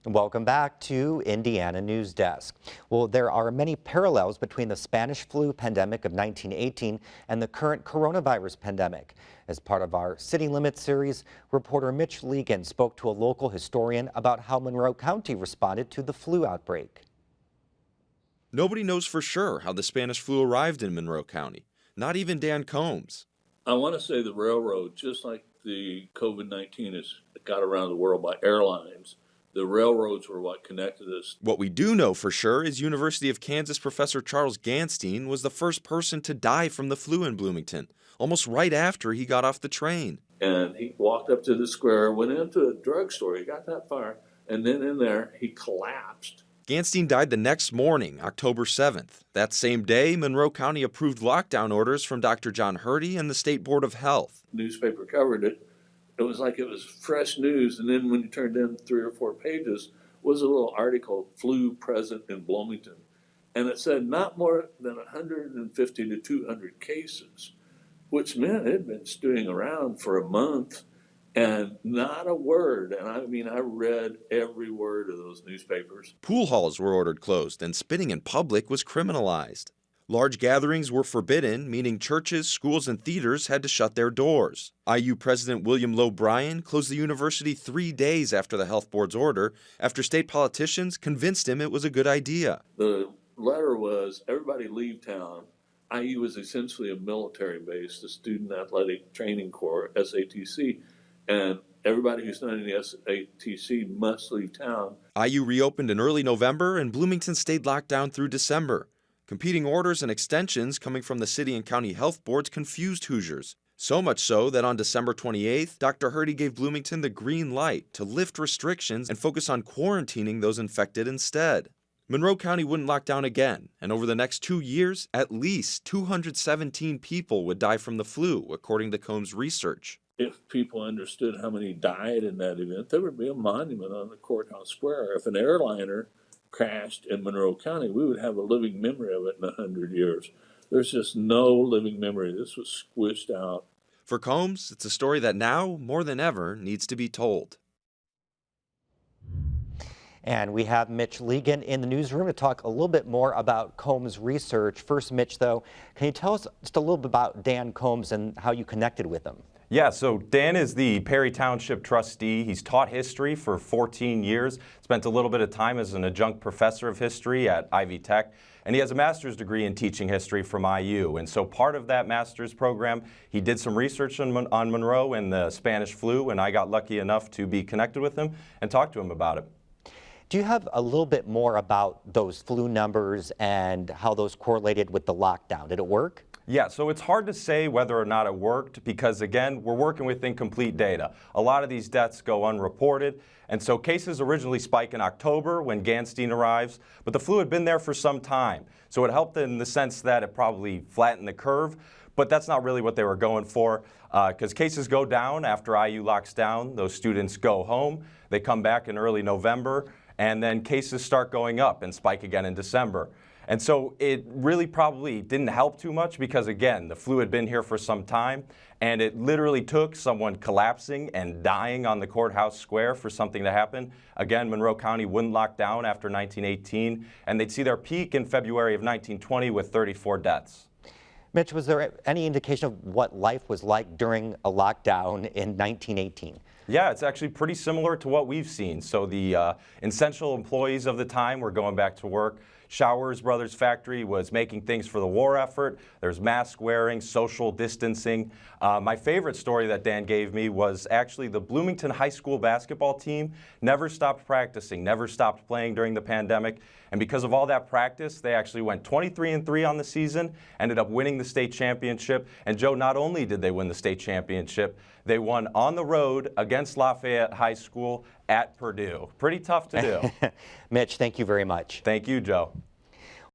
Welcome back to Indiana Newsdesk. Well, there are many parallels between the Spanish flu pandemic of 1918 and the current coronavirus pandemic. As part of our City Limits series, reporter Mitch Legan spoke to a local historian about how Monroe County responded to the flu outbreak. Nobody knows for sure how the Spanish flu arrived in Monroe County, not even Dan Combs. I want to say the railroad, just like the COVID-19 has got around the world by airlines, the railroads were what connected us. What we do know for sure is University of Kansas professor Charles Ganstein was the first person to die from the flu in Bloomington, almost right after he got off the train. And he walked up to the square, went into a drugstore, he got that far, and then in there he collapsed. Ganstein died the next morning, October 7th. That same day, Monroe County approved lockdown orders from Dr. John Hurdy and the State Board of Health. The newspaper covered it. It was like it was fresh news, and then when you turned in 3 or 4 pages was a little article, flu present in Bloomington. And it said not more than 150 to 200 cases, which meant it had been stewing around for a month. And not a word, and I mean, I read every word of those newspapers. Pool halls were ordered closed, and spitting in public was criminalized. Large gatherings were forbidden, meaning churches, schools, and theaters had to shut their doors. IU President William Lowe Bryan closed the university 3 days after the health board's order, after state politicians convinced him it was a good idea. The letter was, everybody leave town. IU was essentially a military base, the Student Athletic Training Corps, SATC. And everybody who's not in the SATC must leave town. IU reopened in early November, and Bloomington stayed locked down through December. Competing orders and extensions coming from the city and county health boards confused Hoosiers. So much so that on December 28th, Dr. Hurdy gave Bloomington the green light to lift restrictions and focus on quarantining those infected instead. Monroe County wouldn't lock down again, and over the next 2 years, at least 217 people would die from the flu, according to Combs' research. If people understood how many died in that event, there would be a monument on the courthouse square. If an airliner crashed in Monroe County, we would have a living memory of it in 100 years. There's just no living memory. This was squished out. For Combs, it's a story that now, more than ever, needs to be told. And we have Mitch Legan in the newsroom to talk a little bit more about Combs' research. First, Mitch, though, can you tell us just a little bit about Dan Combs and how you connected with him? Yeah, so Dan is the Perry Township trustee. He's taught history for 14 years, spent a little bit of time as an adjunct professor of history at Ivy Tech, and he has a master's degree in teaching history from IU. And so part of that master's program, he did some research on Monroe and the Spanish flu, and I got lucky enough to be connected with him and talk to him about it. Do you have a little bit more about those flu numbers and how those correlated with the lockdown? Did it work? Yeah, so it's hard to say whether or not it worked because, again, we're working with incomplete data. A lot of these deaths go unreported, and so cases originally spike in October when Ganstein arrives, but the flu had been there for some time. So it helped in the sense that it probably flattened the curve, but that's not really what they were going for because cases go down after IU locks down. Those students go home. They come back in early November, and then cases start going up and spike again in December. And so it really probably didn't help too much because, again, the flu had been here for some time, and it literally took someone collapsing and dying on the courthouse square for something to happen. Again, Monroe County wouldn't lock down after 1918, and they'd see their peak in February of 1920 with 34 deaths. Mitch, was there any indication of what life was like during a lockdown in 1918? Yeah, it's actually pretty similar to what we've seen. So the essential employees of the time were going back to work. Showers Brothers Factory was making things for the war effort. There's mask wearing, social distancing. My favorite story that Dan gave me was actually the Bloomington High School basketball team never stopped practicing, never stopped playing during the pandemic. And because of all that practice, they actually went 23-3 on the season, ended up winning the state championship. And Joe, not only did they win the state championship, they won on the road against Lafayette High School at Purdue. Pretty tough to do. Mitch, thank you very much. Thank you, Joe.